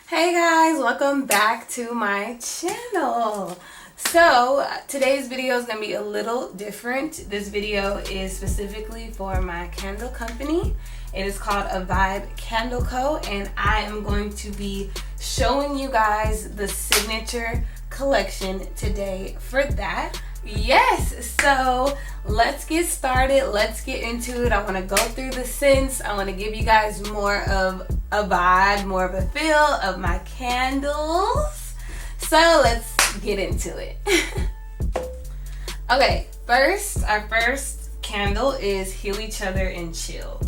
Hey guys, welcome back to my channel. So today's video is going to be a little different. This video is specifically for my candle company. It is called A Vibe Candle Co. and I am going to be showing you guys the signature collection today for that. Yes, so let's get started. Let's get into it. I want to go through the scents. I want to give you guys more of a vibe, more of a feel of my candles. So let's get into it. Okay, our first candle is Heal Each Other and Chill.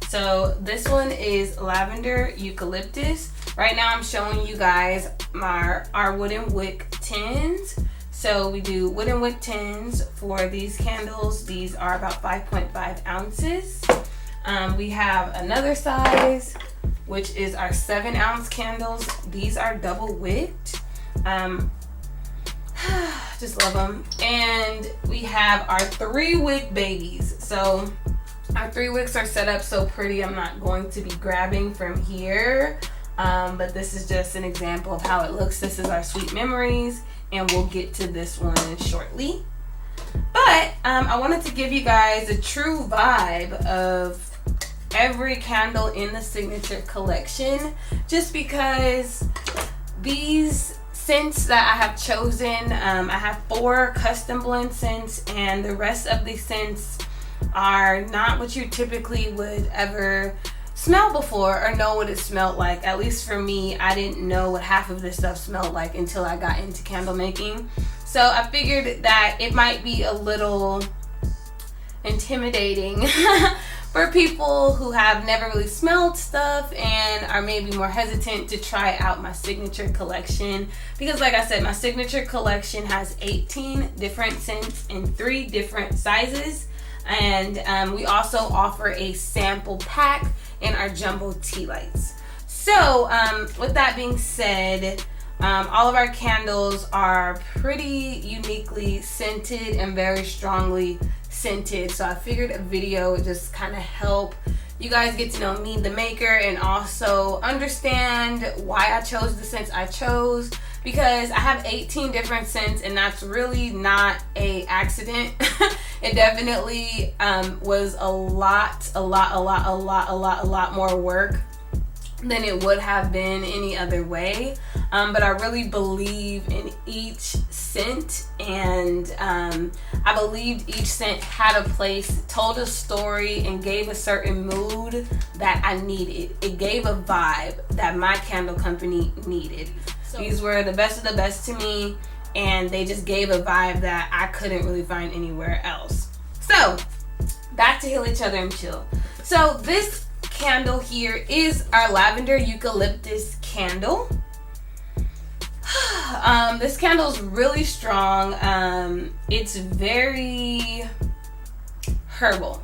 So this one is Lavender Eucalyptus. Right now I'm showing you guys our wooden wick tins. So we do wooden wick tins for these candles. These are about 5.5 ounces. We have another size, which is our 7-ounce candles. These are double wicked. Just love them. And we have our 3 wick babies. So our 3 wicks are set up so pretty. I'm not going to be grabbing from here, but this is just an example of how it looks. This is our Sweet Memories, and we'll get to this one shortly. But I wanted to give you guys a true vibe of every candle in the signature collection, just because these scents that I have chosen, I have 4 custom blend scents, and the rest of the scents are not what you typically would ever smell before or know what it smelled like. At least for me, I didn't know what half of this stuff smelled like until I got into candle making. So I figured that it might be a little intimidating for people who have never really smelled stuff and are maybe more hesitant to try out my signature collection. Because like I said, my signature collection has 18 different scents in 3 different sizes. And we also offer a sample pack in our jumbo tea lights. So with that being said, all of our candles are pretty uniquely scented and very strongly scented. So I figured a video would just kind of help you guys get to know me, the maker, and also understand why I chose the scents I chose, because I have 18 different scents, and that's really not a accident. It definitely was a lot more work than it would have been any other way. But I really believe in each scent, and I believed each scent had a place, told a story, and gave a certain mood that I needed. It gave a vibe that my candle company needed. So these were the best of the best to me, and they just gave a vibe that I couldn't really find anywhere else. So back to Heal Each Other and Chill. So this candle here is our Lavender Eucalyptus candle. This candle is really strong. It's very herbal.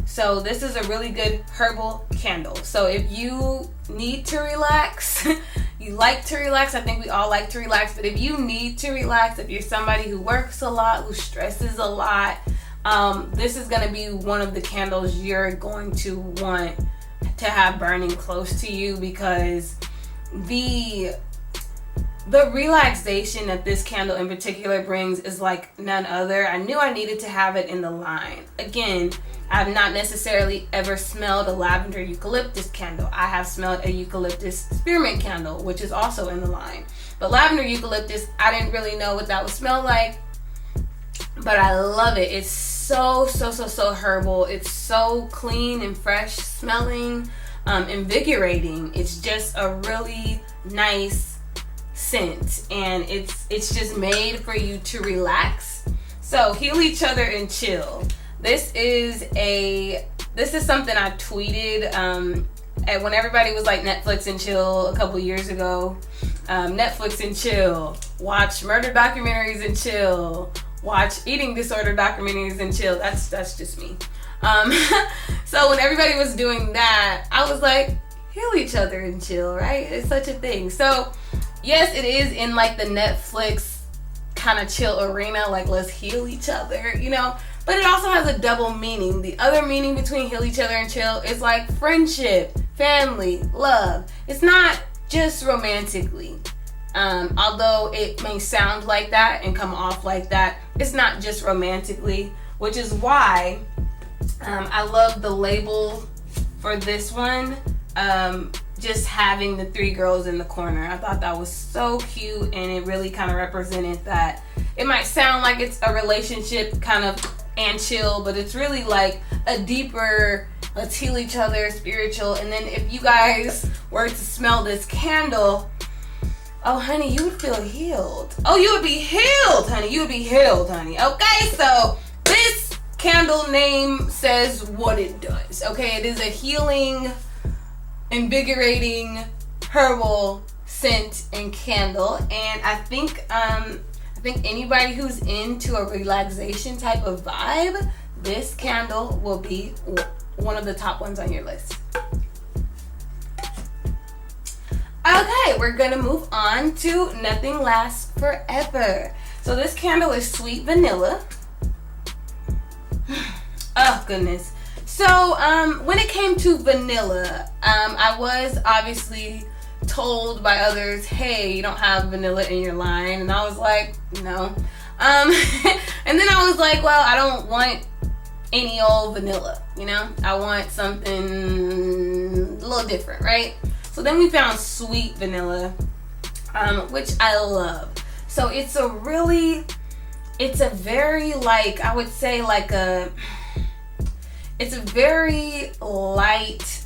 So this is a really good herbal candle. So if you need to relax, you like to relax, I think we all like to relax, but if you need to relax, if you're somebody who works a lot, who stresses a lot, this is going to be one of the candles you're going to want to have burning close to you, because the relaxation that this candle in particular brings is like none other. I knew I needed to have it in the line. Again, I've not necessarily ever smelled a lavender eucalyptus candle. I have smelled a eucalyptus spearmint candle, which is also in the line. But lavender eucalyptus, I didn't really know what that would smell like, but I love it. It's so herbal. It's so clean and fresh smelling, invigorating. It's just a really nice scent, and it's just made for you to relax. So Heal Each Other and Chill. This is something I tweeted when everybody was like Netflix and chill a couple years ago. Netflix and chill, watch murder documentaries and chill, watch eating disorder documentaries and chill. That's just me. So when everybody was doing that, I was like, heal each other and chill, right? It's such a thing. So yes, it is in like the Netflix kind of chill arena, like let's heal each other, you know, but it also has a double meaning. The other meaning between heal each other and chill is like friendship, family, love. It's not just romantically. Although it may sound like that and come off like that, it's not just romantically, which is why I love the label for this one. Just having the 3 girls in the corner. I thought that was so cute, and it really kind of represented that. It might sound like it's a relationship kind of and chill, but it's really like a deeper, let's heal each other, spiritual. And then if you guys were to smell this candle, oh honey, you would feel healed. Oh, you would be healed, honey. You would be healed, honey. Okay, so this candle name says what it does. Okay, it is a healing, invigorating herbal scent and candle, and I think anybody who's into a relaxation type of vibe, this candle will be one of the top ones on your list. Okay, we're gonna move on to Nothing Lasts Forever. So this candle is sweet vanilla. Oh goodness. So when it came to vanilla, I was obviously told by others, hey, you don't have vanilla in your line. And I was like, no. And then I was like, well, I don't want any old vanilla, you know? I want something a little different, right? So then we found sweet vanilla, which I love. So it's a very like, I would say like it's a very light,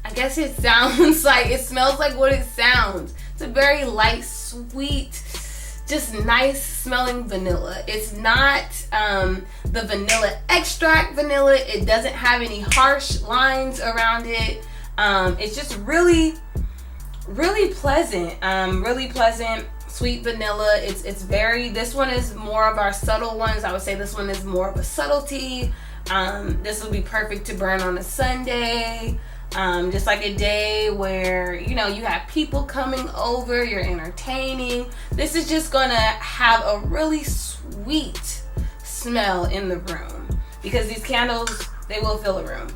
I guess it sounds like, it smells like what it sounds. It's a very light, sweet, just nice smelling vanilla. It's not the vanilla extract vanilla. It doesn't have any harsh lines around it. It's just really, really pleasant. Really pleasant, sweet vanilla. It's very, this one is more of our subtle ones. I would say this one is more of a subtlety. This would be perfect to burn on a Sunday. Just like a day where, you know, you have people coming over, you're entertaining. This is just gonna have a really sweet smell in the room, because these candles, they will fill a room.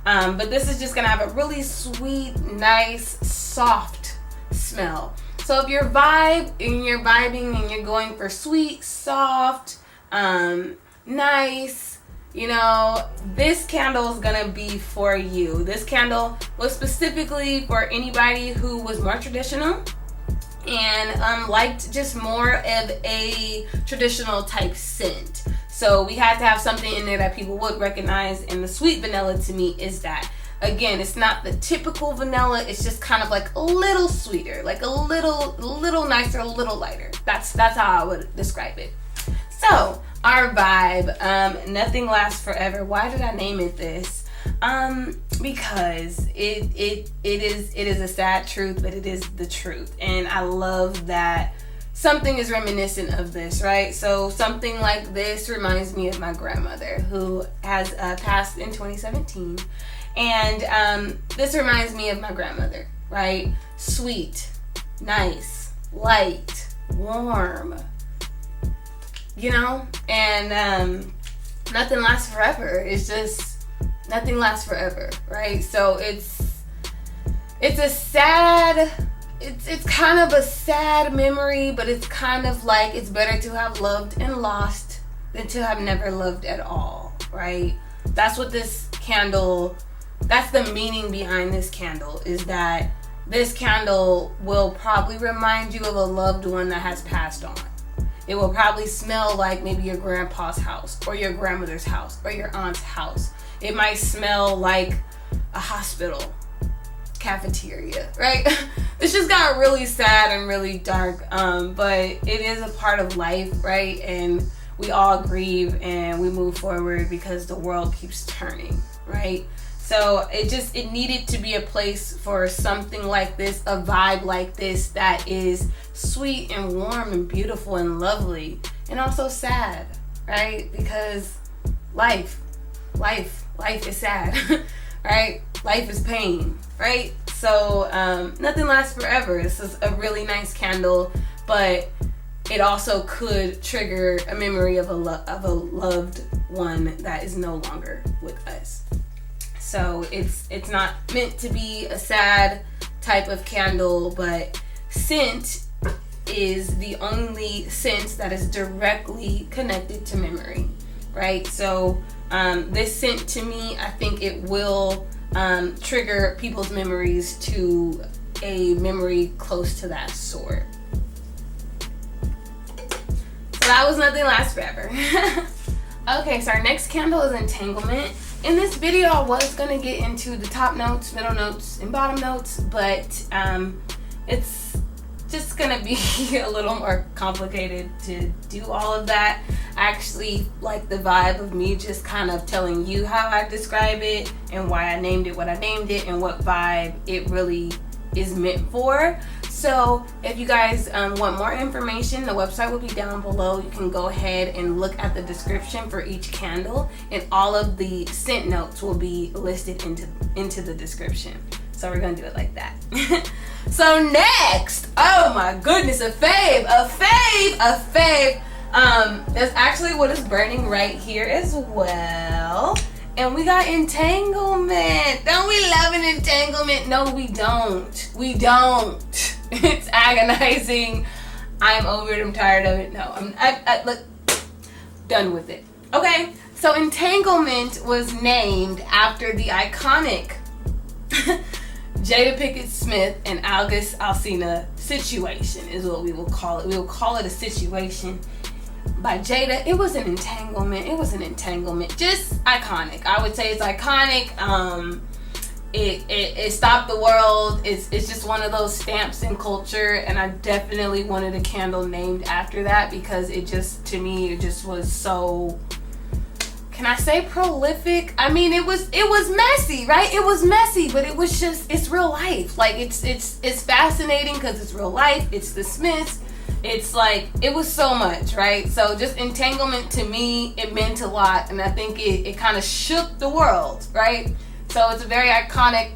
But this is just gonna have a really sweet, nice, soft smell. So if you're vibing and you're going for sweet, soft, nice, you know, this candle is gonna be for you. This candle was specifically for anybody who was more traditional and liked just more of a traditional type scent. So we had to have something in there that people would recognize, and the sweet vanilla to me is that. Again, it's not the typical vanilla, it's just kind of like a little sweeter, like a little nicer, a little lighter. That's how I would describe it. So our vibe, Nothing Lasts Forever. Why did I name it this? Because it is a sad truth, but it is the truth. And I love that something is reminiscent of this, right? So something like this reminds me of my grandmother, who has passed in 2017. And this reminds me of my grandmother, right? Sweet, nice, light, warm, you know? And nothing lasts forever. It's just, nothing lasts forever, right? So it's a sad, it's kind of a sad memory, but it's kind of like it's better to have loved and lost than to have never loved at all, right? That's what this candle, that's the meaning behind this candle, is that this candle will probably remind you of a loved one that has passed on. It will probably smell like maybe your grandpa's house or your grandmother's house or your aunt's house. It might smell like a hospital cafeteria, right? This just got really sad and really dark, but it is a part of life, right? And we all grieve and we move forward because the world keeps turning, right? So it needed to be a place for something like this, a vibe like this that is sweet and warm and beautiful and lovely, and also sad, right? Because life is sad, right? Life is pain, right? So nothing lasts forever. This is a really nice candle, but it also could trigger a memory of a loved one that is no longer with us. So it's not meant to be a sad type of candle, but scent is the only scent that is directly connected to memory, right? So this scent, to me, I think it will trigger people's memories to a memory close to that sort. So that was Nothing Lasts Forever. Okay, so our next candle is Entanglement. In this video, I was going to get into the top notes, middle notes, and bottom notes, but it's just going to be a little more complicated to do all of that. I actually like the vibe of me just kind of telling you how I describe it and why I named it what I named it and what vibe it really is meant for. So if you guys want more information, the website will be down below. You can go ahead and look at the description for each candle, and all of the scent notes will be listed into the description. So we're gonna do it like that. So next, oh my goodness, a fave. That's actually what is burning right here as well. And we got Entanglement. Don't we love an entanglement? No, we don't. We don't. It's agonizing. I'm over it. I'm tired of it. No, I look, done with it. Okay, so Entanglement was named after the iconic Jada Pinkett Smith and August Alsina situation is what we will call it. We will call it a situation by Jada. It was an entanglement. Just iconic. I would say it's iconic. It stopped the world. It's just one of those stamps in culture, and I definitely wanted a candle named after that because it just, to me, it just was so, can I say prolific? I mean, it was messy, right? It was messy, but it was just, it's real life. Like it's fascinating because it's real life. It's the Smiths. It's like, it was so much, right? So just Entanglement, to me, it meant a lot, and I think it kind of shook the world, right? So it's a very iconic,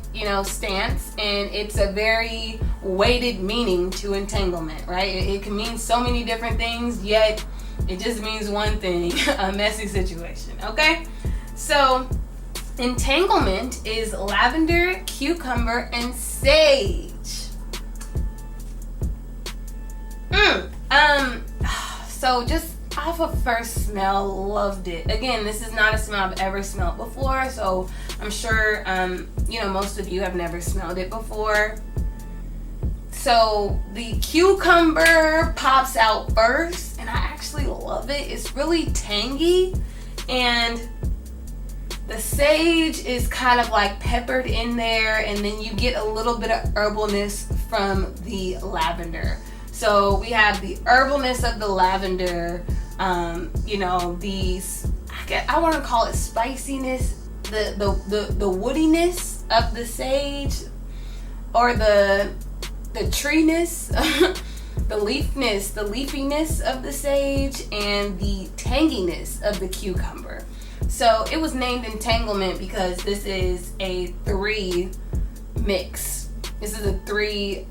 stance, and it's a very weighted meaning to entanglement, right? It can mean so many different things, yet it just means one thing, a messy situation, okay? So Entanglement is lavender, cucumber, and sage. So just off of first smell, loved it. Again, this is not a smell I've ever smelled before, so I'm sure most of you have never smelled it before. So the cucumber pops out first, and I actually love it. It's really tangy, and the sage is kind of like peppered in there, and then you get a little bit of herbalness from the lavender. So we have the herbalness of the lavender, I want to call it spiciness, the woodiness of the sage, or the treeness, the leafiness of the sage, and the tanginess of the cucumber. So it was named Entanglement because this is a 3 mix. This is a three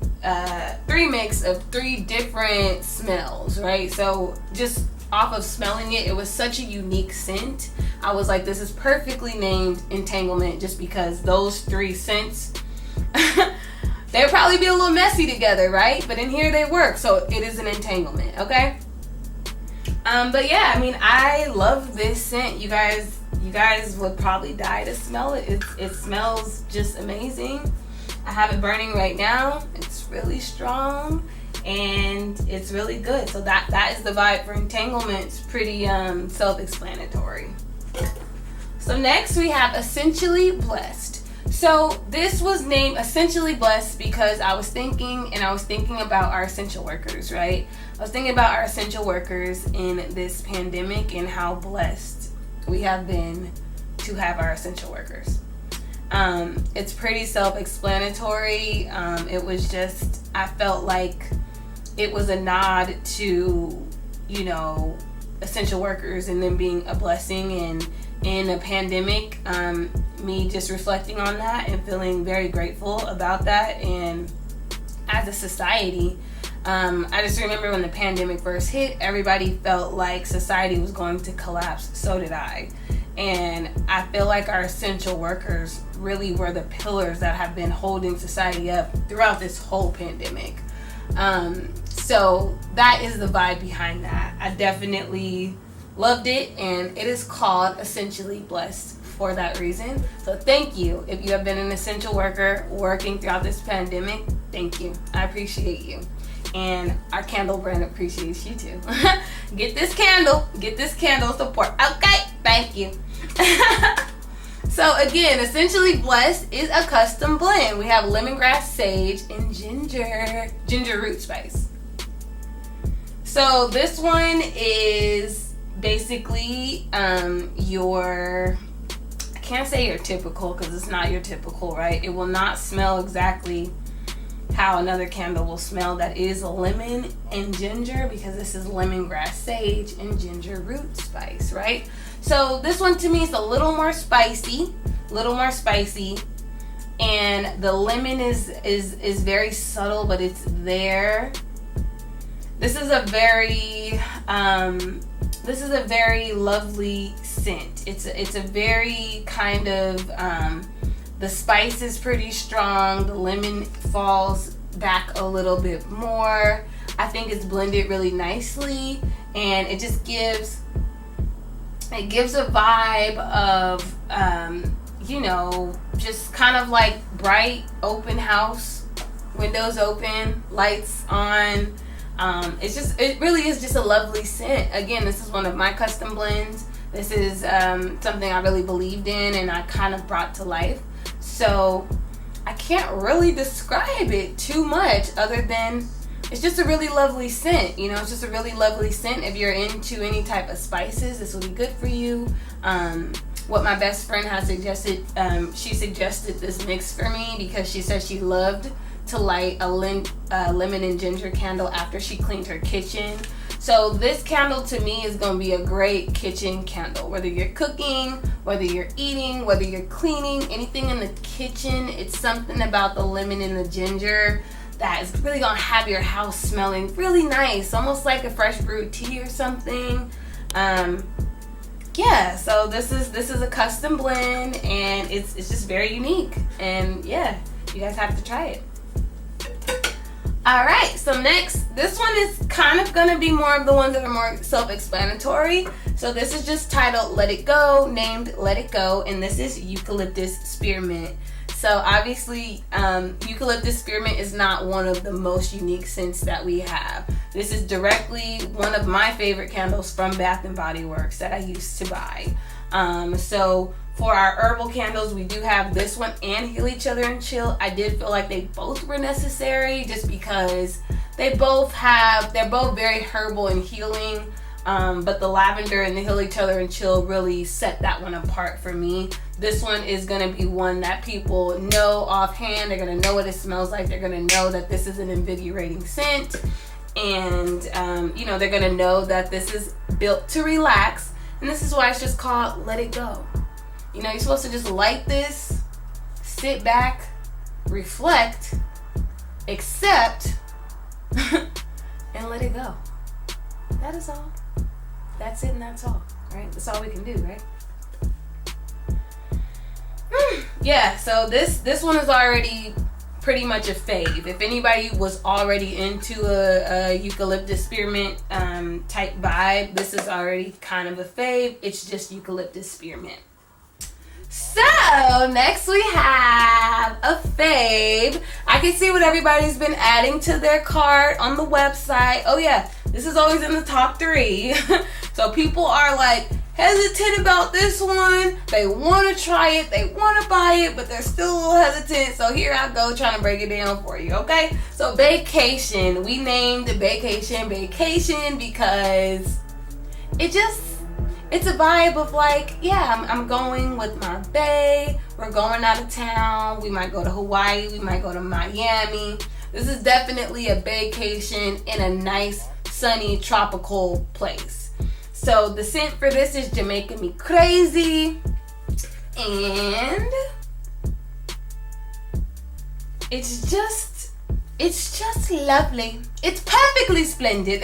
mix of 3 different smells, right? So just off of smelling it, it was such a unique scent. I was like, this is perfectly named Entanglement just because those 3 scents, they'd probably be a little messy together, right? But in here they work, so it is an entanglement, okay? But yeah, I mean, I love this scent. You guys would probably die to smell it. It smells just amazing. I have it burning right now. It's really strong and it's really good. So that is the vibe for Entanglement. It's pretty self-explanatory. So next we have Essentially Blessed. So this was named Essentially Blessed because I was thinking about our essential workers, right? I was thinking about our essential workers in this pandemic and how blessed we have been to have our essential workers. It's pretty self-explanatory. It was just, I felt like it was a nod to, essential workers and them being a blessing, and in a pandemic, me just reflecting on that and feeling very grateful about that. And as a society, I just remember when the pandemic first hit, everybody felt like society was going to collapse. So did I. And I feel like our essential workers really were the pillars that have been holding society up throughout this whole pandemic. So that is the vibe behind that. I definitely loved it, and it is called Essentially Blessed for that reason. So thank you. If you have been an essential worker working throughout this pandemic, thank you. I appreciate you. And our candle brand appreciates you too. Get this candle support. Okay, thank you. So again, Essentially Blessed is a custom blend. We have lemongrass, sage, and ginger root spice. So this one is basically your, I can't say your typical because it's not your typical, right? It will not smell exactly how another candle will smell. That is lemon and ginger, because this is lemongrass, sage, and ginger root spice, right? So this one to me is a little more spicy, and the lemon is very subtle, but it's there. This is a very lovely scent. It's a very kind of the spice is pretty strong. The lemon falls back a little bit more. I think it's blended really nicely, and it just gives a vibe of just kind of like bright open house, windows open, lights on. It really is just a lovely scent. Again, this is one of my custom blends. This is something I really believed in and I kind of brought to life. So I can't really describe it too much other than it's just a really lovely scent. It's just a really lovely scent. If you're into any type of spices, this will be good for you. What my best friend has suggested, she suggested this mix for me because she said she loved to light a lemon and ginger candle after she cleaned her kitchen. So this candle to me is going to be a great kitchen candle. Whether you're cooking, whether you're eating, whether you're cleaning, anything in the kitchen, it's something about the lemon and the ginger that is really going to have your house smelling really nice, almost like a fresh brewed tea or something. Yeah, so this is a custom blend, and it's just very unique, and yeah, you guys have to try it. Alright, so next, this one is kind of going to be more of the ones that are more self-explanatory. So this is just titled Let It Go, named Let It Go, and this is Eucalyptus Spearmint. So obviously, Eucalyptus Spearmint is not one of the most unique scents that we have. This is directly one of my favorite candles from Bath & Body Works that I used to buy. So for our herbal candles, we do have this one and Heal Each Other and Chill. I did feel like they both were necessary just because they're both very herbal and healing. But the lavender and the Heal Each Other and Chill really set that one apart for me. This one is going to be one that people know offhand. They're going to know what it smells like. They're going to know that this is an invigorating scent. And, they're going to know that this is built to relax. And this is why it's just called Let It Go. You're supposed to just light this, sit back, reflect, accept, and let it go. That is all. That's it and that's all, right? That's all we can do, right? Yeah, so this one is already pretty much a fave. If anybody was already into a eucalyptus spearmint type vibe, this is already kind of a fave. It's just eucalyptus spearmint. So next we have a fave. I can see what everybody's been adding to their cart on the website. Oh yeah, this is always in the top 3. So people are like hesitant about this one. They want to try it, they want to buy it, but they're still a little hesitant. So here I go trying to break it down for you, okay? So Vacation, we named Vacation because it's a vibe of like, yeah, I'm going with my bae. We're going out of town. We might go to Hawaii. We might go to Miami. This is definitely a vacation in a nice, sunny, tropical place. So the scent for this is Jamaica Me Crazy. And it's just lovely. It's perfectly splendid.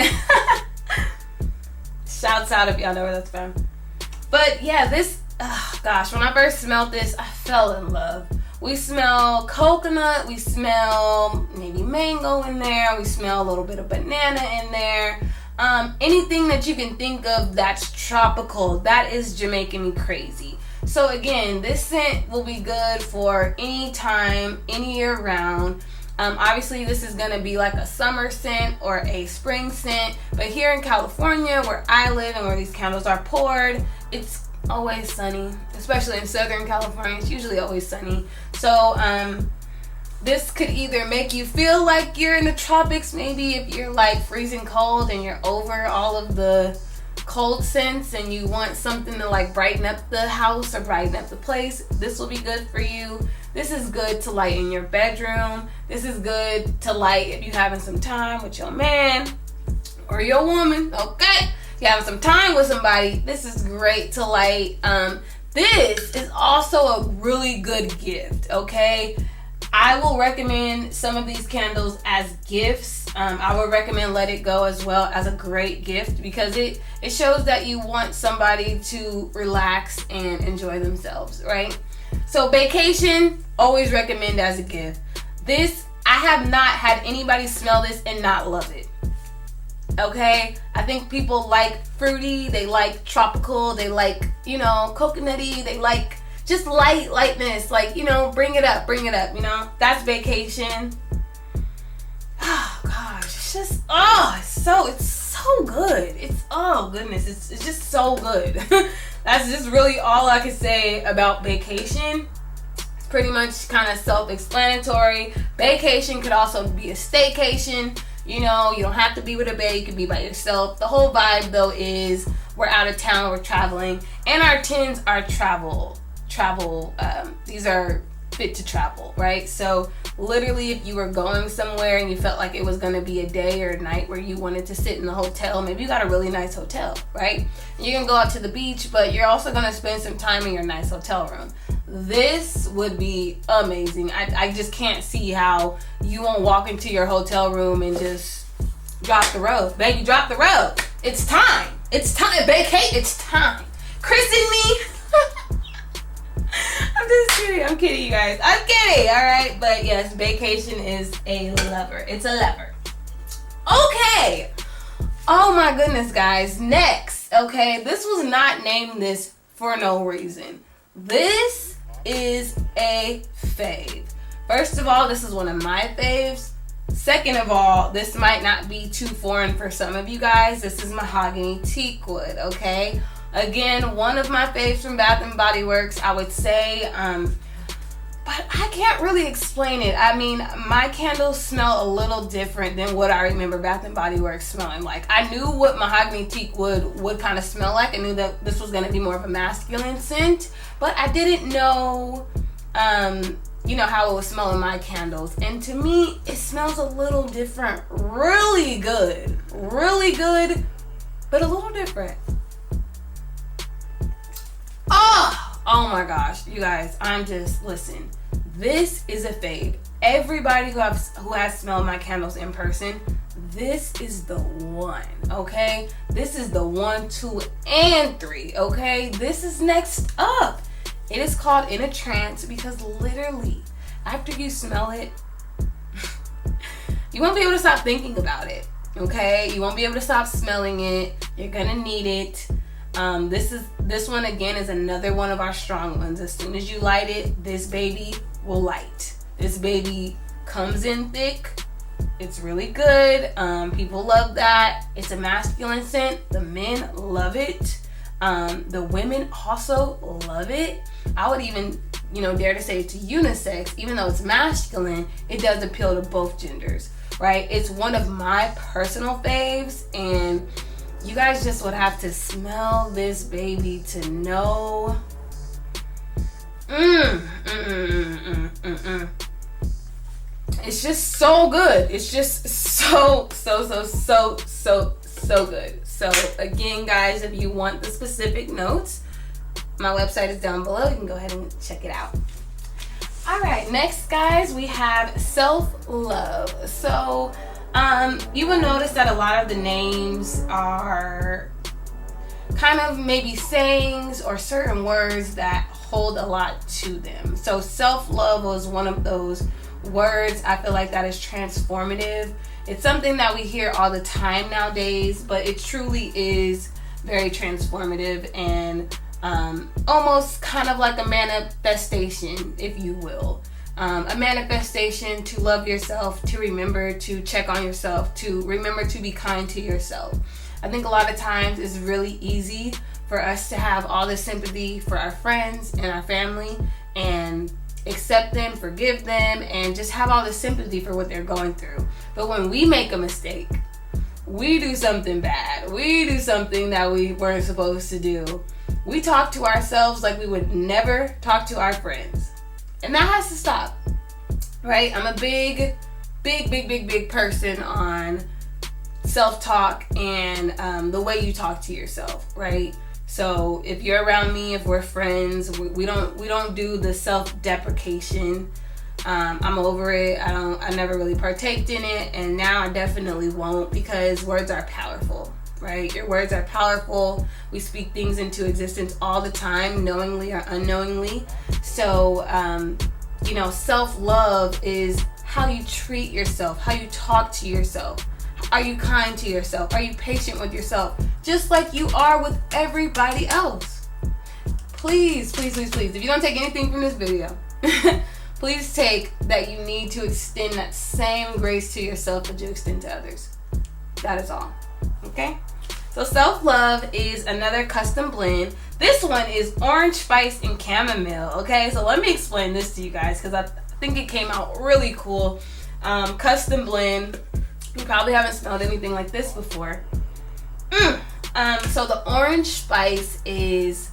Shouts out if y'all know where that's from. But yeah, this oh gosh, when I first smelled this, I fell in love. We smell coconut, we smell maybe mango in there, we smell a little bit of banana in there. Anything that you can think of that's tropical, that is just making me crazy. So again, this scent will be good for any time, any year round. Obviously this is gonna be like a summer scent or a spring scent, but here in California where I live and where these candles are poured, it's always sunny, especially in Southern California. It's usually always sunny. So this could either make you feel like you're in the tropics, maybe if you're like freezing cold and you're over all of the cold scents and you want something to like brighten up the house or brighten up the place, this will be good for you. This is good to light in your bedroom. This is good to light if you're having some time with your man or your woman, okay? You're having some time with somebody, this is great to light. This is also a really good gift, okay? I will recommend some of these candles as gifts. I would recommend Let It Go as well as a great gift because it shows that you want somebody to relax and enjoy themselves, right? So vacation, always recommend as a gift. This, I have not had anybody smell this and not love it. Okay? I think people like fruity, they like tropical, they like, you know, coconutty, they like just lightness, like, you know, bring it up, you know? That's vacation. Oh gosh, it's just, it's so good. It's, oh goodness, it's just so good. That's just really all I can say about vacation. It's pretty much kind of self-explanatory. Vacation could also be a staycation. You know, you don't have to be with a bae, you can be by yourself. The whole vibe though is we're out of town, we're traveling, and our tins are travel. These are fit to travel, right? So literally if you were going somewhere and you felt like it was going to be a day or a night where you wanted to sit in the hotel, maybe you got a really nice hotel, right? You can go out to the beach, but you're also going to spend some time in your nice hotel room. This would be amazing. I just can't see how you won't walk into your hotel room and just drop the robe. Baby, drop the robe. It's time. It's time. Vacate. It's time. Christen me. I'm just kidding. I'm kidding, you guys. I'm kidding. All right. But yes, vacation is a lever. It's a lever. Okay. Oh my goodness, guys. Next. Okay. This was not named this for no reason. This is a fave. First of all, this is one of my faves. Second of all, this might not be too foreign for some of you guys. This is Mahogany Teakwood, okay? Again, one of my faves from Bath & Body Works, I would say, but I can't really explain it. I mean, my candles smell a little different than what I remember Bath & Body Works smelling like. I knew what Mahogany Teakwood would kind of smell like. I knew that this was going to be more of a masculine scent, but I didn't know, you know, how it would smell in my candles. And to me, it smells a little different. Really good, but a little different. Oh my gosh, you guys, listen, this is a fave. Everybody who has smelled my candles in person, this is the one, okay? This is the 1, 2, and 3, okay? This is next up. It is called In a Trance because literally, after you smell it, you won't be able to stop thinking about it, okay? You won't be able to stop smelling it. You're gonna need it. This one again is another one of our strong ones. As soon as you light it, this baby will light. This baby comes in thick. It's really good. People love that. It's a masculine scent. The men love it. The women also love it. I would even, dare to say it's unisex. Even though it's masculine, it does appeal to both genders, right? It's one of my personal faves, and you guys just would have to smell this baby to know. It's just so good. It's just so good. So again, guys, if you want the specific notes, my website is down below. You can go ahead and check it out. All right, next, guys, we have self-love. So you will notice that a lot of the names are kind of maybe sayings or certain words that hold a lot to them. So self-love was one of those words. I feel like that is transformative. It's something that we hear all the time nowadays, but it truly is very transformative and almost kind of like a manifestation, if you will. A manifestation to love yourself, to remember to check on yourself, to remember to be kind to yourself. I think a lot of times it's really easy for us to have all this sympathy for our friends and our family and accept them, forgive them, and just have all this sympathy for what they're going through. But when we make a mistake, we do something bad, we do something that we weren't supposed to do, we talk to ourselves like we would never talk to our friends. And that has to stop, right? I'm a big person on self-talk and the way you talk to yourself, right? So if you're around me, if we're friends, we don't do the self-deprecation. I'm over it. I never really partaked in it, and now I definitely won't, because words are powerful, right? Your words are powerful. We speak things into existence all the time, knowingly or unknowingly. So, self-love is how you treat yourself, how you talk to yourself. Are you kind to yourself? Are you patient with yourself? Just like you are with everybody else. Please, please, please, please, if you don't take anything from this video, please take that you need to extend that same grace to yourself that you extend to others. That is all. Okay? So self-love is another custom blend. This one is orange spice and chamomile. Okay, so let me explain this to you guys, because I think it came out really cool. Custom blend. You probably haven't smelled anything like this before. So the orange spice is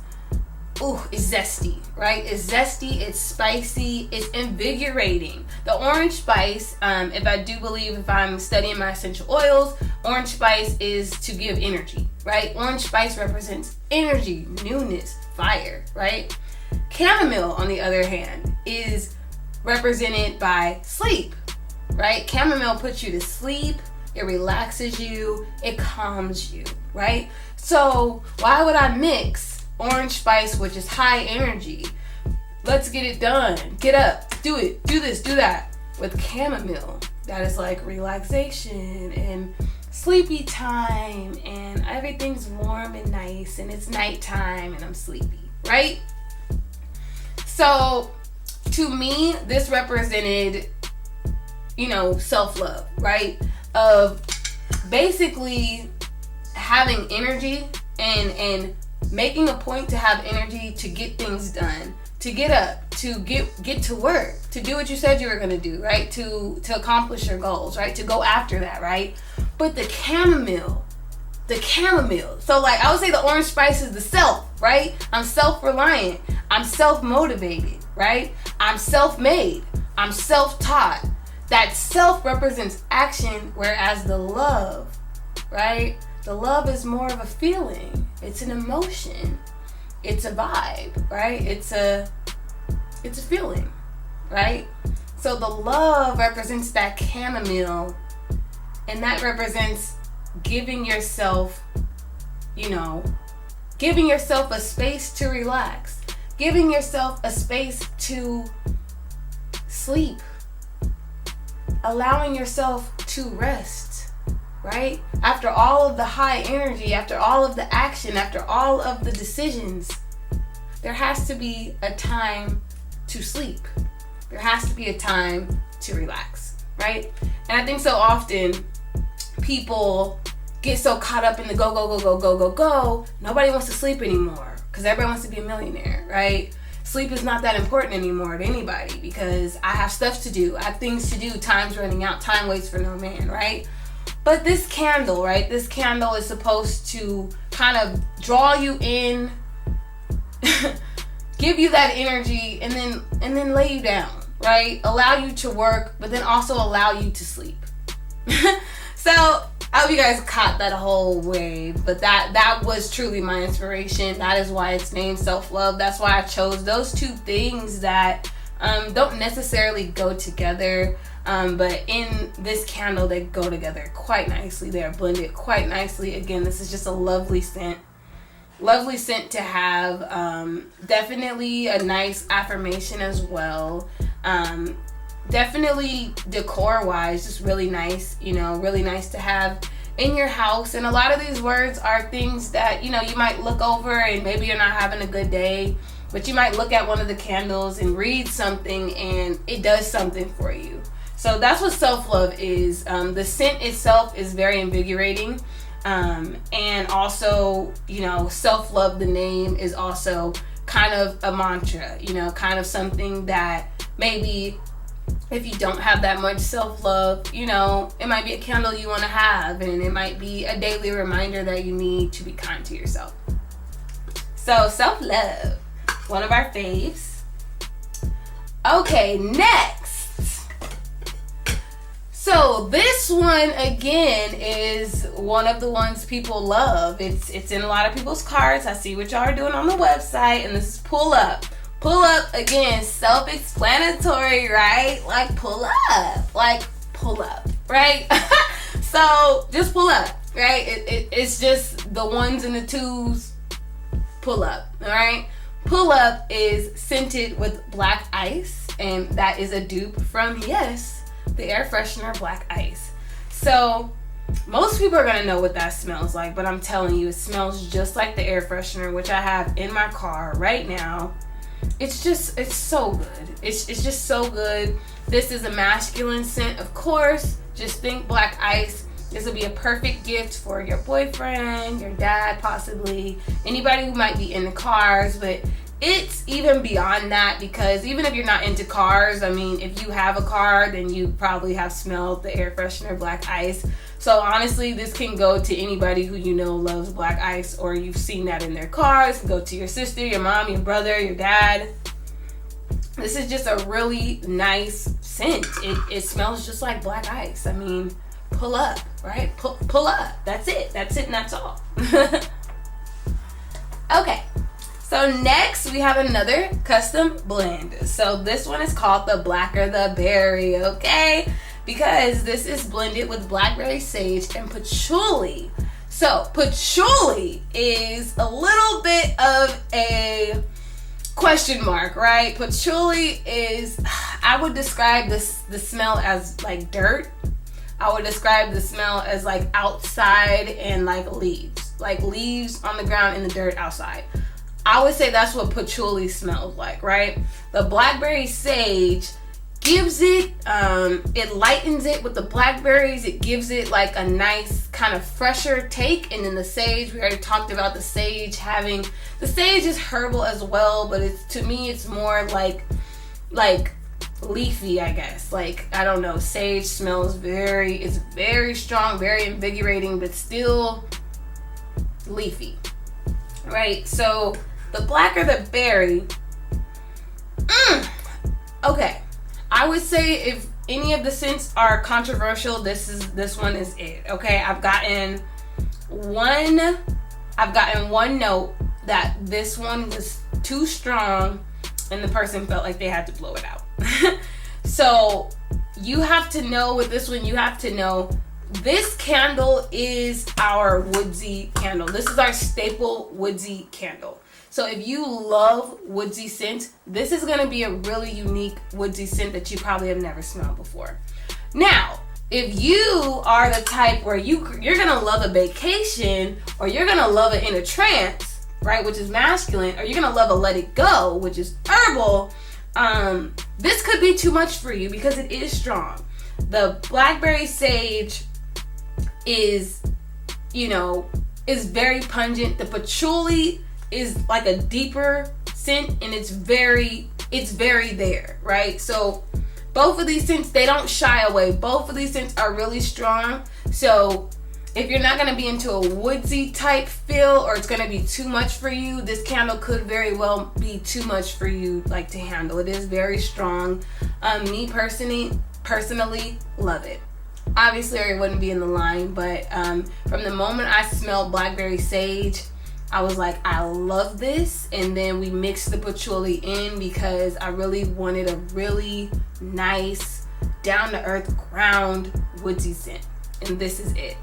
zesty, right? It's zesty, it's spicy, it's invigorating. The orange spice, if I'm studying my essential oils, orange spice is to give energy, right? Orange spice represents energy, newness, fire, right? Chamomile, on the other hand, is represented by sleep, right? Chamomile puts you to sleep, it relaxes you, it calms you, right? So why would I mix orange spice, which is high energy, let's get it done, get up, do it, do this, do that, with chamomile that is like relaxation and sleepy time, and everything's warm and nice, and it's nighttime and I'm sleepy, right? So to me, this represented, self-love, right? Of basically having energy and making a point to have energy to get things done, to get up, to get to work, to do what you said you were going to do, right? To accomplish your goals, right? To go after that, right? But the chamomile, so like I would say the orange spice is the self, right? I'm self-reliant, I'm self-motivated, right? I'm self-made, I'm self-taught. That self represents action, whereas the love, right? The love is more of a feeling. It's an emotion. It's a vibe, right? It's a feeling, right? So the love represents that chamomile, and that represents giving yourself, giving yourself a space to relax, giving yourself a space to sleep, allowing yourself to rest, right? After all of the high energy, after all of the action, after all of the decisions, there has to be a time to sleep. There has to be a time to relax, right? And I think so often people get so caught up in the go. Nobody wants to sleep anymore because everybody wants to be a millionaire, right? Sleep is not that important anymore to anybody because I have stuff to do. I have things to do. Time's running out. Time waits for no man, right? But this candle, right? This candle is supposed to kind of draw you in, give you that energy, and then lay you down, right? Allow you to work, but then also allow you to sleep. So I hope you guys caught that whole wave, but that was truly my inspiration. That is why it's named self-love. That's why I chose those two things that don't necessarily go together, but in this candle they go together quite nicely. They are blended quite nicely. Again, this is just a lovely scent. Lovely scent to have. Definitely a nice affirmation as well. Definitely decor wise, just really nice, really nice to have in your house. And a lot of these words are things that, you might look over and maybe you're not having a good day, but you might look at one of the candles and read something and it does something for you. So that's what self-love is. The scent itself is very invigorating. And also, self-love, the name, is also kind of a mantra, kind of something that maybe if you don't have that much self-love, it might be a candle you want to have, and it might be a daily reminder that you need to be kind to yourself. So self-love, one of our faves. Okay, next. So this one, again, is one of the ones people love. It's in a lot of people's carts. I see what y'all are doing on the website, and this is Pull Up. Pull Up, again, self-explanatory, right? Like pull up, right? So just pull up, right? It's just the ones and the twos. Pull up, all right? Pull Up is scented with black ice, and that is a dupe from, yes, the air freshener Black Ice. So most people are gonna know what that smells like, but I'm telling you, it smells just like the air freshener, which I have in my car right now. It's so good. It's just so good. This is a masculine scent, of course. Just think Black Ice. This will be a perfect gift for your boyfriend, your dad, possibly anybody who might be into cars. But it's even beyond that, because even if you're not into cars, I mean, if you have a car, then you probably have smelled the air freshener Black Ice. So honestly, this can go to anybody who loves Black Ice, or you've seen that in their cars. It can go to your sister, your mom, your brother, your dad. This is just a really nice scent. It smells just like Black Ice. I mean, pull up, right? Pull up. That's it. That's it, and that's all. Okay. So next we have another custom blend. So this one is called the Blacker the Berry, okay? Because this is blended with blackberry sage and patchouli. So patchouli is a little bit of a question mark, right? Patchouli is, I would describe the smell as like dirt. I would describe the smell as like outside and like leaves on the ground in the dirt outside. I would say that's what patchouli smells like, right? The blackberry sage gives it, it lightens it with the blackberries. It gives it like a nice kind of fresher take. And then the sage, we already talked about the sage having, the sage is herbal as well, but to me, it's more like leafy, I guess. Like, I don't know, sage smells it's very strong, very invigorating, but still leafy, right? So the blacker the berry, okay, I would say if any of the scents are controversial, this one is it. Okay, I've gotten one note that this one was too strong and the person felt like they had to blow it out. So you have to know with this one, this candle is our Woodsy candle. This is our staple Woodsy candle. So if you love woodsy scent, this is going to be a really unique woodsy scent that you probably have never smelled before. Now, if you are the type where you're going to love a vacation, or you're going to love it in a trance, right, which is masculine, or you're going to love a let it go, which is herbal, this could be too much for you because it is strong. The blackberry sage is very pungent. The patchouli is like a deeper scent, and it's very there, right? So both of these scents, they don't shy away. Both of these scents are really strong. So if you're not going to be into a woodsy type feel, or it's going to be too much for you, this candle could very well be too much for you, like, to handle. It is very strong. Me personally love it. Obviously, I wouldn't be in the line, but from the moment I smelled blackberry sage, I was like, I love this. And then we mixed the patchouli in because I really wanted a really nice, down-to-earth, ground, woodsy scent. And this is it.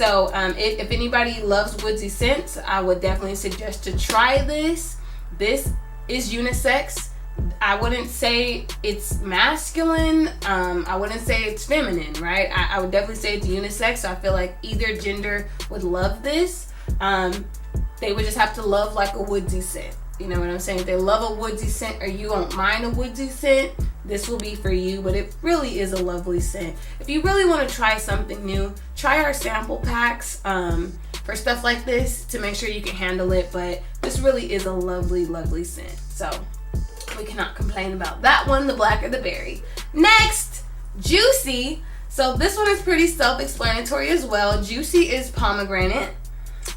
So if anybody loves woodsy scents, I would definitely suggest to try this. This is unisex. I wouldn't say it's masculine. I wouldn't say it's feminine, right? I would definitely say it's unisex. So I feel like either gender would love this. They would just have to love like a woodsy scent. You know what I'm saying? If they love a woodsy scent or you don't mind a woodsy scent, this will be for you. But it really is a lovely scent. If you really want to try something new, try our sample packs for stuff like this to make sure you can handle it. But this really is a lovely, lovely scent. So we cannot complain about that one, the black or the berry. Next, Juicy. So this one is pretty self-explanatory as well. Juicy is pomegranate.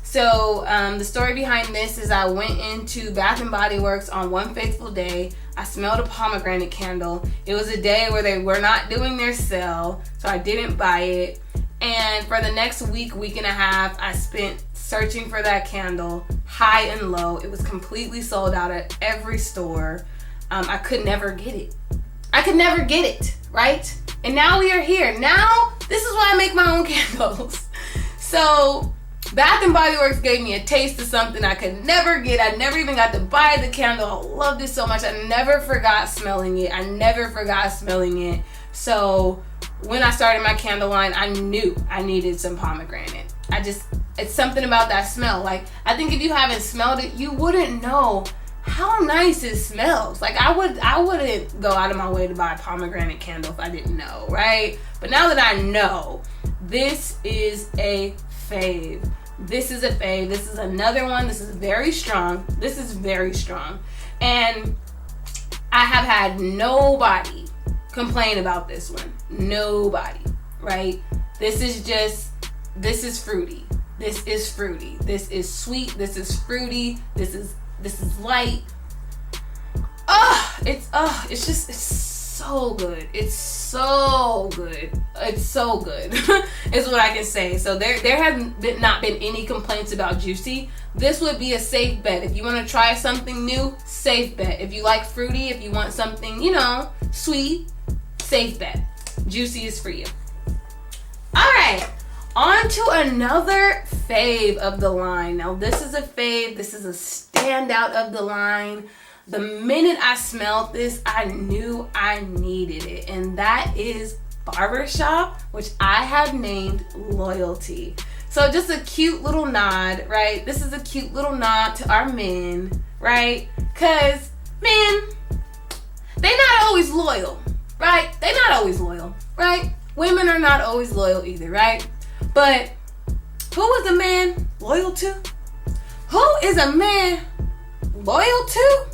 So the story behind this is I went into Bath & Body Works on one fateful day. I smelled a pomegranate candle. It was a day where they were not doing their sale, so I didn't buy it. And for the next week and a half, I spent searching for that candle, high and low. It was completely sold out at every store. I could never get it. Right? And now we are here. Now, this is why I make my own candles. So Bath & Body Works gave me a taste of something I could never get. I never even got to buy the candle. I loved it so much. I never forgot smelling it. So when I started my candle line, I knew I needed some pomegranate. It's something about that smell. Like, I think if you haven't smelled it, you wouldn't know how nice it smells. Like, I wouldn't go out of my way to buy a pomegranate candle if I didn't know, right? But now that I know, this is a fave. This is another one. This is very strong. And I have had nobody complain about this one. Nobody, right? This is fruity. This is sweet. This is fruity. This is light. It's so good. It's so good. Is what I can say. So there have not been any complaints about Juicy. This would be a safe bet. If you want to try something new, safe bet. If you like fruity, if you want something, sweet, safe bet. Juicy is for you. Alright, on to another fave of the line. Now this is a fave. This is a standout of the line. The minute I smelled this, I knew I needed it. And that is Barber Shop, which I have named Loyalty. So just a cute little nod, right? This is a cute little nod to our men, right? Because men, they're not always loyal, right? They're not always loyal, right? Women are not always loyal either, right? But who is a man loyal to? Who is a man loyal to?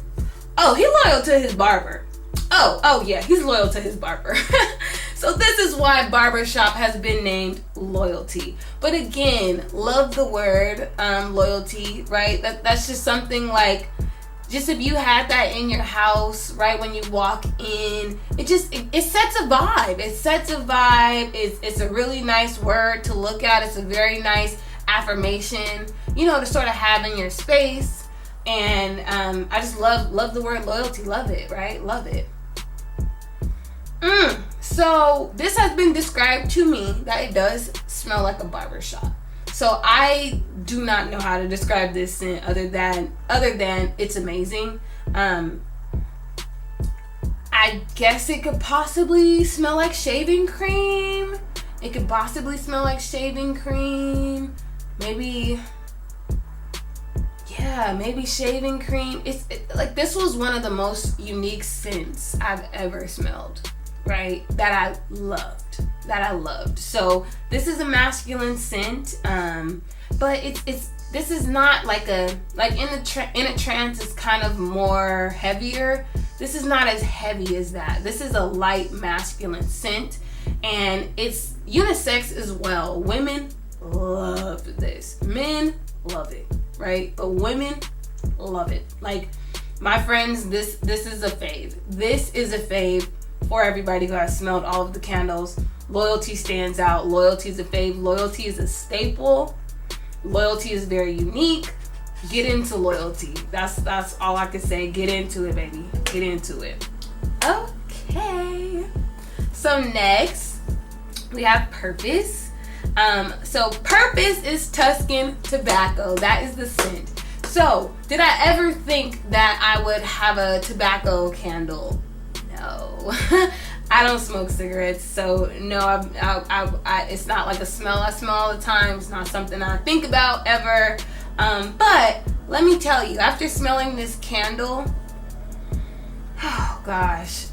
Oh, he's loyal to his barber. Oh yeah, he's loyal to his barber. So this is why Barber Shop has been named Loyalty. But again, love the word loyalty, right? That's just something like, just if you had that in your house, right, when you walk in, it sets a vibe. It's a really nice word to look at. It's a very nice affirmation, to sort of have in your space. And I just love the word loyalty. Love it, right? Love it. So this has been described to me that it does smell like a barber shop. So I do not know how to describe this scent other than it's amazing. I guess it could possibly smell like shaving cream. Maybe shaving cream. Like, this was one of the most unique scents I've ever smelled, right? That I loved. So this is a masculine scent, but this is not like in a trance is kind of more heavier. This is not as heavy as that. This is a light masculine scent, and it's unisex as well. Women love this. Men love it, right? But women love it. Like, my friends, this is a fave. This is a fave for everybody who has smelled all of the candles. Loyalty stands out. Loyalty is a fave. Loyalty is a staple. Loyalty is very unique. Get into Loyalty. That's all I can say. Get into it, baby. Get into it. Okay. So next, we have Purpose. So Purpose is Tuscan tobacco. That is the scent. So did I ever think that I would have a tobacco candle? No. I don't smoke cigarettes, so no, I it's not like a smell I smell all the time. It's not something I think about ever. But let me tell you, after smelling this candle, oh gosh,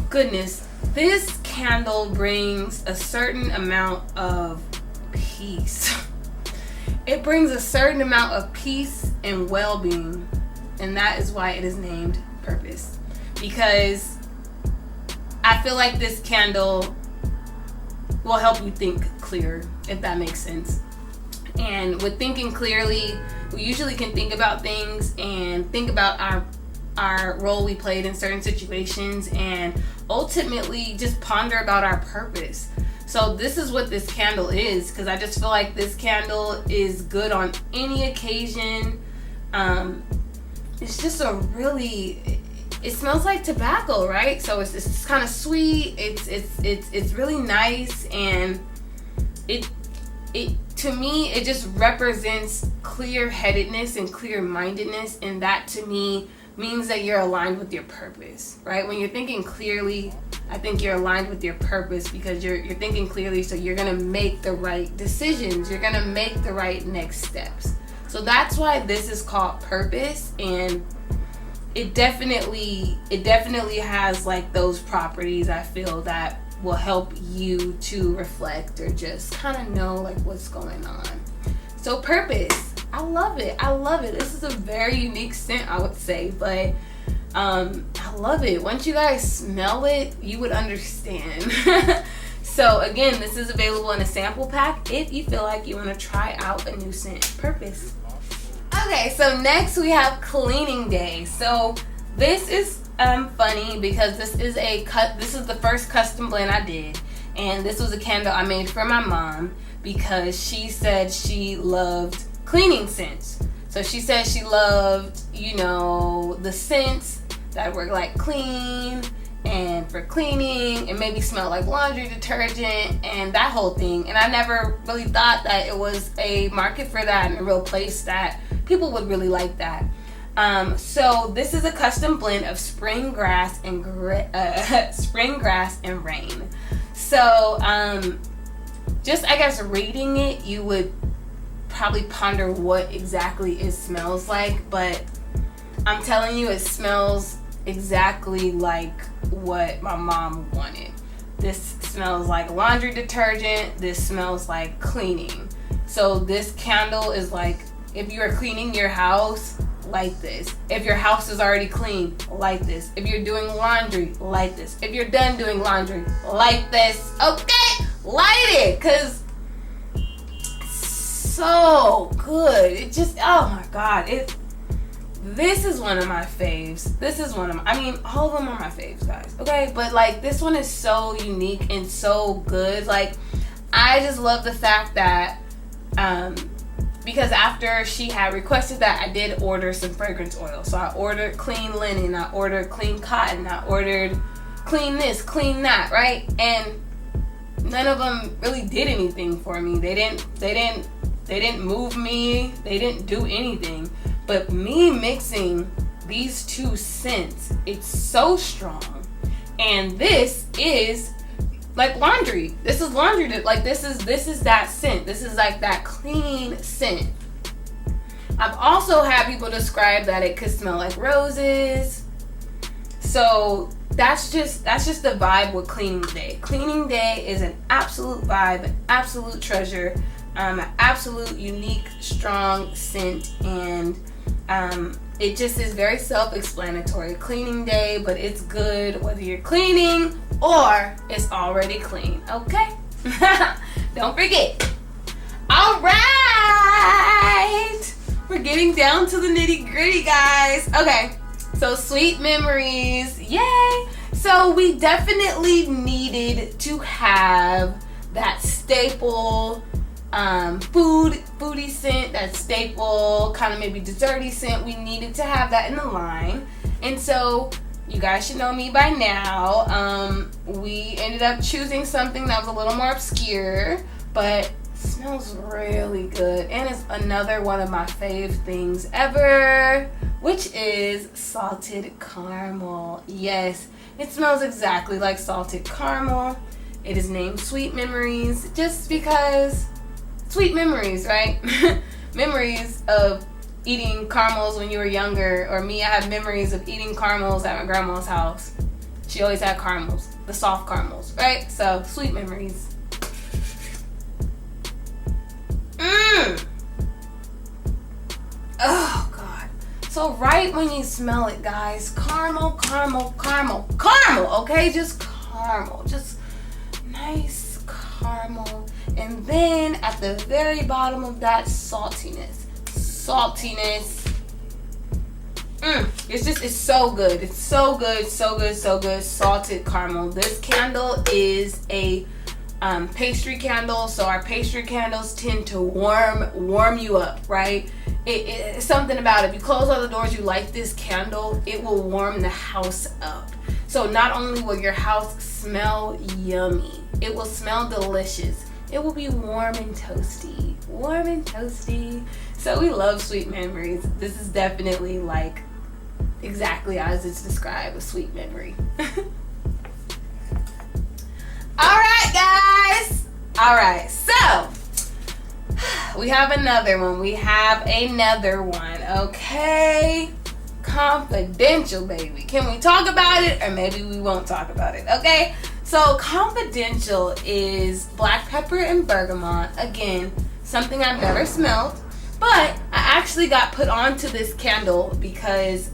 goodness, this candle brings a certain amount of peace. It brings a certain amount of peace and well-being, and that is why it is named Purpose. Because I feel like this candle will help you think clearer, if that makes sense. And with thinking clearly, we usually can think about things and think about our role we played in certain situations, and ultimately just ponder about our purpose. So this is what this candle is, because I just feel like this candle is good on any occasion. It's just a really, it smells like tobacco, right? So it's kind of sweet. It's really nice, and it to me, it just represents clear-headedness and clear-mindedness, and that to me means that you're aligned with your purpose, right? When you're thinking clearly, I think you're aligned with your purpose, because you're thinking clearly, so you're gonna make the right decisions. You're gonna make the right next steps. So that's why this is called Purpose, and it definitely has like those properties, I feel, that will help you to reflect or just kind of know like what's going on. So Purpose, I love it. This is a very unique scent, I would say, but I love it. Once you guys smell it, you would understand. So again, this is available in a sample pack if you feel like you want to try out a new scent. Purpose. Okay, so next we have Cleaning Day. So this is funny, because this is the first custom blend I did, and this was a candle I made for my mom because she said she loved cleaning scents. So she said she loved, the scents that were like clean and for cleaning and maybe smell like laundry detergent and that whole thing. And I never really thought that it was a market for that and a real place that people would really like that. So this is a custom blend of spring grass and rain. So just I guess reading it, you would probably ponder what exactly it smells like, but I'm telling you, it smells exactly like what my mom wanted. This smells like laundry detergent. This smells like cleaning. So this candle is like, if you are cleaning your house, light this. If your house is already clean, light this. If you're doing laundry, light this. If you're done doing laundry, light this. Okay, light it, because so good. It just, oh my God, this is one of my faves. All of them are my faves, guys, okay? But like, this one is so unique and so good. Like, I just love the fact that because after she had requested that, I did order some fragrance oil. So I ordered clean linen, I ordered clean cotton, I ordered clean this, clean that, right? And none of them really did anything for me. They didn't move me. They didn't do anything. But me mixing these two scents, it's so strong. And this is like laundry. This is laundry. Like this is that scent. This is like that clean scent. I've also had people describe that it could smell like roses. So that's just the vibe with Cleaning Day. Cleaning Day is an absolute vibe, an absolute treasure, an absolute unique, strong scent, and it just is very self-explanatory. Cleaning Day, but it's good whether you're cleaning or it's already clean, okay? Don't forget. All right, we're getting down to the nitty-gritty, guys. Okay, so Sweet Memories, yay. So we definitely needed to have that staple foodie scent, that staple kind of maybe desserty scent. We needed to have that in the line, and so you guys should know me by now. We ended up choosing something that was a little more obscure, but smells really good, and it's another one of my fave things ever, which is salted caramel. Yes, it smells exactly like salted caramel. It is named Sweet Memories just because sweet memories, right? Memories of eating caramels when you were younger, or me, I have memories of eating caramels at my grandma's house. She always had caramels, the soft caramels, right? So sweet memories. Oh God. So right when you smell it, guys, caramel, caramel, caramel, caramel, okay? Just caramel, just nice caramel. And then at the very bottom of that, saltiness. It's so good. It's so good, so good, so good. Salted caramel. This candle is a pastry candle, so our pastry candles tend to warm you up, right? It's something about it. If you close all the doors, you light this candle, it will warm the house up. So not only will your house smell yummy, it will smell delicious. It will be warm and toasty. Warm and toasty. So we love sweet memories. This is definitely like exactly as it's described, a sweet memory. Alright, guys. Alright, so we have another one. Okay. Confidential, baby. Can we talk about it, or maybe we won't talk about it? Okay. So Confidential is black pepper and bergamot. Again, something I've never smelled, but I actually got put onto this candle because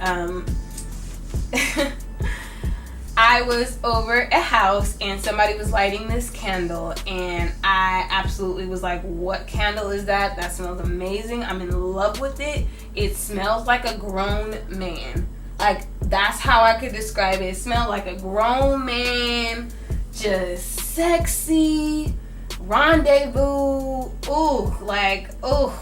I was over at a house and somebody was lighting this candle, and I absolutely was like, what candle is that? That smells amazing. I'm in love with it. It smells like a grown man. Like, that's how I could describe it. It smelled like a grown man, just sexy, rendezvous. Ooh, like, ooh.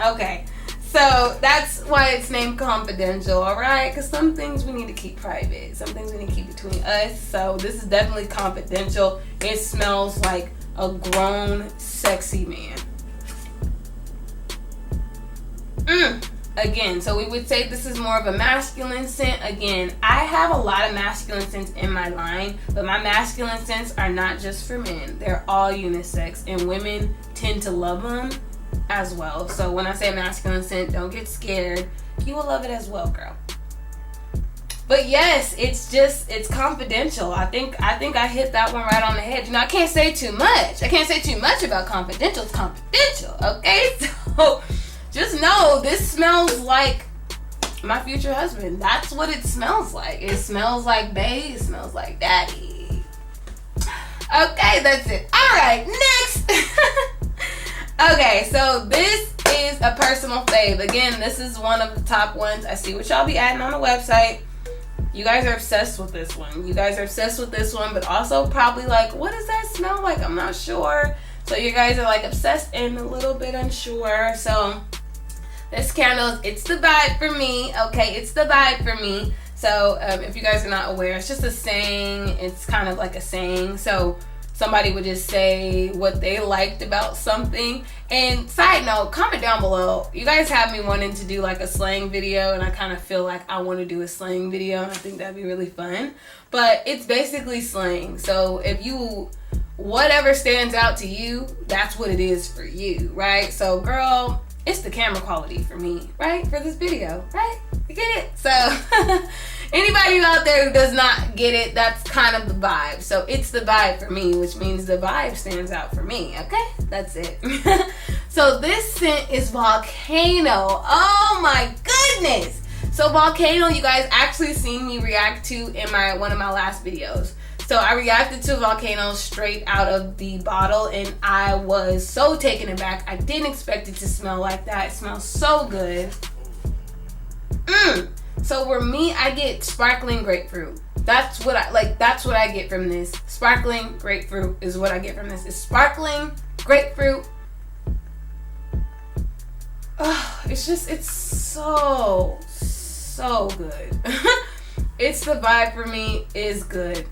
Okay. So that's why it's named Confidential, alright? Because some things we need to keep private. Some things we need to keep between us. So this is definitely confidential. It smells like a grown, sexy man. Again, so we would say this is more of a masculine scent. Again, I have a lot of masculine scents in my line, but my masculine scents are not just for men. They're all unisex, and women tend to love them as well. So when I say masculine scent, don't get scared. You will love it as well, girl. But yes, it's confidential. I think I hit that one right on the head. You know, I can't say too much. I can't say too much about confidential. It's confidential, okay? So just know this smells like my future husband. That's what it smells like. It smells like bae. It smells like daddy. Okay, that's it. All right, next. Okay, so this is a personal fave. Again, this is one of the top ones. I see what y'all be adding on the website. You guys are obsessed with this one. But also probably like, what does that smell like? I'm not sure. So you guys are like obsessed and a little bit unsure. So this candle, it's the vibe for me. Okay, it's the vibe for me. So if you guys are not aware, it's just a saying. It's kind of like a saying. So somebody would just say what they liked about something. And side note, comment down below. You guys have me wanting to do like a slang video, and I kind of feel like I want to do a slang video, and I think that'd be really fun. But it's basically slang. So if you, whatever stands out to you, that's what it is for you, right? So girl, it's the camera quality for me, right? For this video, right? You get it? So anybody out there who does not get it, that's kind of the vibe. So it's the vibe for me, which means the vibe stands out for me, okay? That's it. So this scent is Volcano. Oh my goodness. So Volcano, you guys actually seen me react to in one of my last videos. So I reacted to Volcano straight out of the bottle, and I was so taken aback. I didn't expect it to smell like that. It smells so good. So for me, I get sparkling grapefruit. That's what I get from this. Sparkling grapefruit is what I get from this. It's sparkling grapefruit. Oh, it's so good. It's the vibe for me. Is good.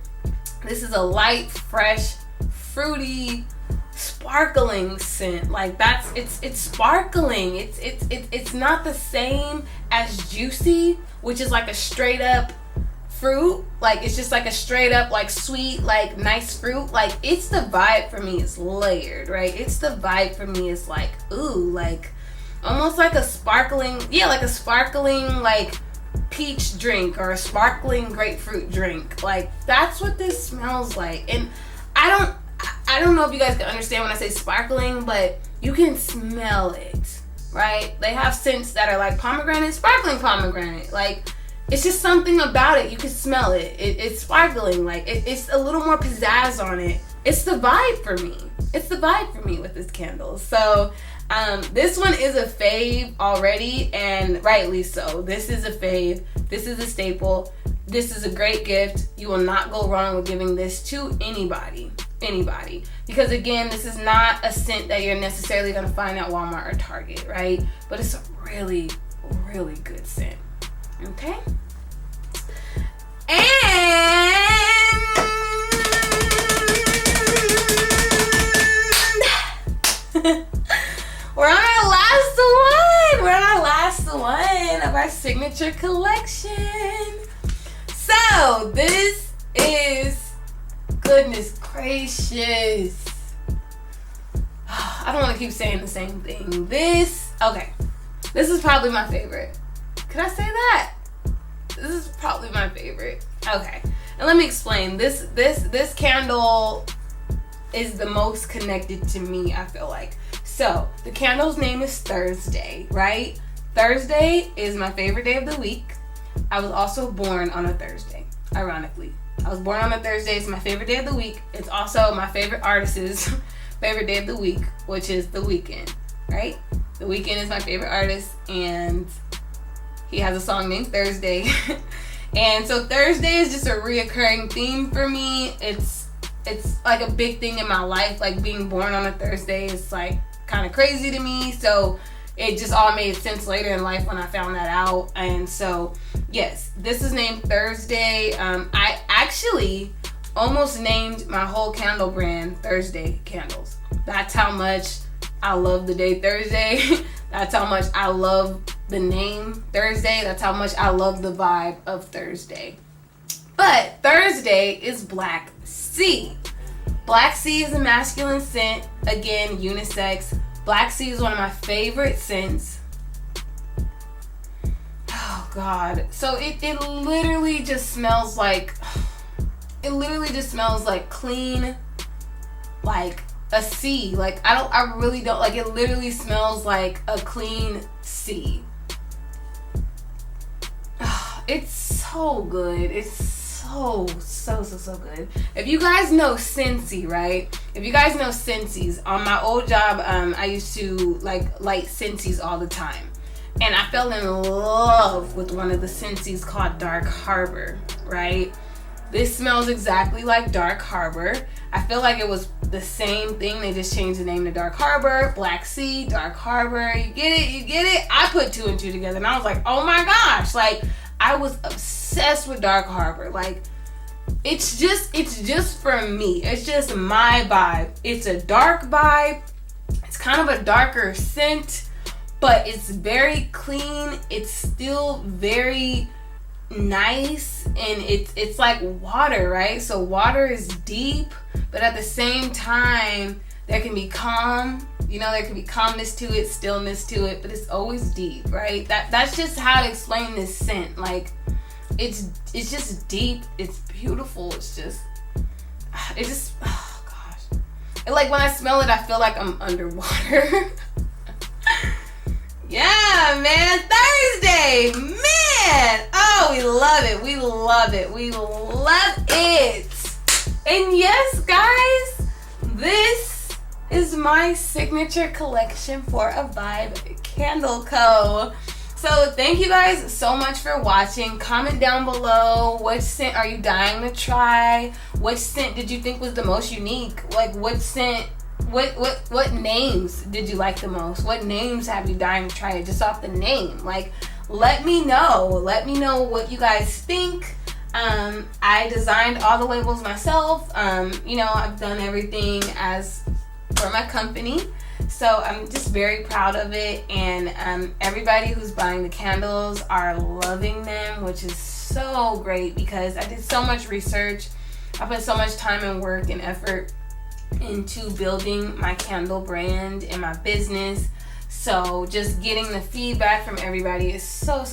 This is a light, fresh, fruity, sparkling scent. Like it's sparkling. It's not the same as juicy, which is like a straight up fruit. Like it's just like a straight up like sweet, like nice fruit. Like it's the vibe for me is layered, right? It's the vibe for me is like, ooh, like almost like a sparkling, like a sparkling like peach drink or a sparkling grapefruit drink. Like that's what this smells like. And I don't know if you guys can understand when I say sparkling, but you can smell it, right? They have scents that are like pomegranate, sparkling pomegranate. Like it's just something about it. You can smell it. It's sparkling. Like it's a little more pizzazz on it. It's the vibe for me. It's the vibe for me with this candle. So this one is a fave already, and rightly so. This is a fave. This is a staple. This is a great gift. You will not go wrong with giving this to anybody. Because again, this is not a scent that you're necessarily going to find at Walmart or Target, right? But it's a really, really good scent. Okay? And we're on our last one. We're on our last one of our signature collection. So this is, goodness gracious, I don't want to keep saying the same thing. This is probably my favorite. Could I say that? This is probably my favorite. Okay, and let me explain. This candle is the most connected to me, I feel like. So the candle's name is Thursday, right? Thursday is my favorite day of the week. I was also born on a Thursday, ironically. I was born on a Thursday. It's my favorite day of the week. It's also my favorite artist's favorite day of the week, which is The Weeknd, right? The Weeknd is my favorite artist, and he has a song named Thursday. And so Thursday is just a reoccurring theme for me. It's like a big thing in my life. Like being born on a Thursday is like kind of crazy to me. So it just all made sense later in life when I found that out. And so, yes, this is named Thursday. I actually almost named my whole candle brand Thursday Candles. That's how much I love the day Thursday. That's how much I love the name Thursday. That's how much I love the vibe of Thursday. But Thursday is Black Sea. Black Sea is a masculine scent. Again, unisex. Black Sea is one of my favorite scents. Oh God. So it literally just smells like, clean, like a sea. Like I really don't, like, it literally smells like a clean sea. It's so good. It's so good. If you guys know Scentsy, right? If you guys know Scentsy's, on my old job, I used to light Scentsy's all the time. And I fell in love with one of the Scentsy's called Dark Harbor, right? This smells exactly like Dark Harbor. I feel like it was the same thing. They just changed the name to Dark Harbor, Black Sea, Dark Harbor. You get it? I put two and two together and I was like, oh my gosh. Like, I was obsessed with Dark Harbor. Like, it's just for me. It's just my vibe. It's a dark vibe. It's kind of a darker scent, but it's very clean. It's still very nice, and it's like water, right? So water is deep, but at the same time there can be calm. There can be calmness to it, stillness to it, but it's always deep, right? That's just how to explain this scent. Like, it's just deep. It's beautiful. It's just oh gosh. And like when I smell it, I feel like I'm underwater. Yeah, man. Thursday, man. Oh, we love it. We love it. We love it. And yes, guys, this is my signature collection for A Vibe Candle Co. So thank you guys so much for watching. Comment down below, which scent are you dying to try? Which scent did you think was the most unique? Like, what scent, what names did you like the most? What names have you dying to try just off the name? Like, let me know. Let me know what you guys think. I designed all the labels myself. I've done everything as for my company. So I'm just very proud of it, and everybody who's buying the candles are loving them, which is so great because I did so much research. I put so much time and work and effort into building my candle brand and my business. So just getting the feedback from everybody is so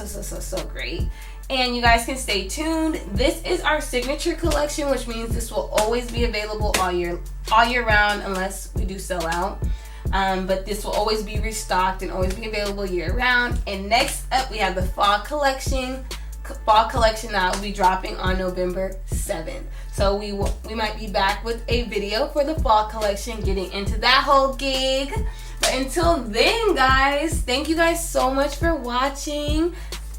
great. And you guys can stay tuned. This is our signature collection, which means this will always be available all year round unless we do sell out. But this will always be restocked and always be available year round. And next up we have the fall collection. Fall collection that will be dropping on November 7th. So we might be back with a video for the fall collection, getting into that whole gig. But until then, guys, thank you guys so much for watching.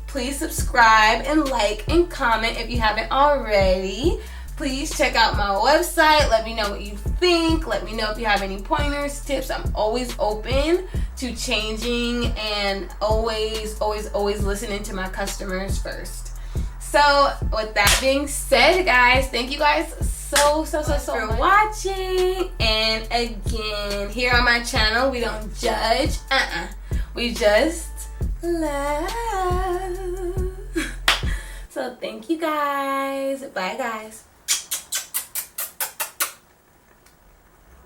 Please subscribe and like and comment if you haven't already. Please check out my website. Let me know what you think. Let me know if you have any pointers, tips. I'm always open to changing and always listening to my customers first. So with that being said, guys, thank you guys so much for watching. And again, here on my channel, we don't judge. We just love. So thank you guys. Bye, guys.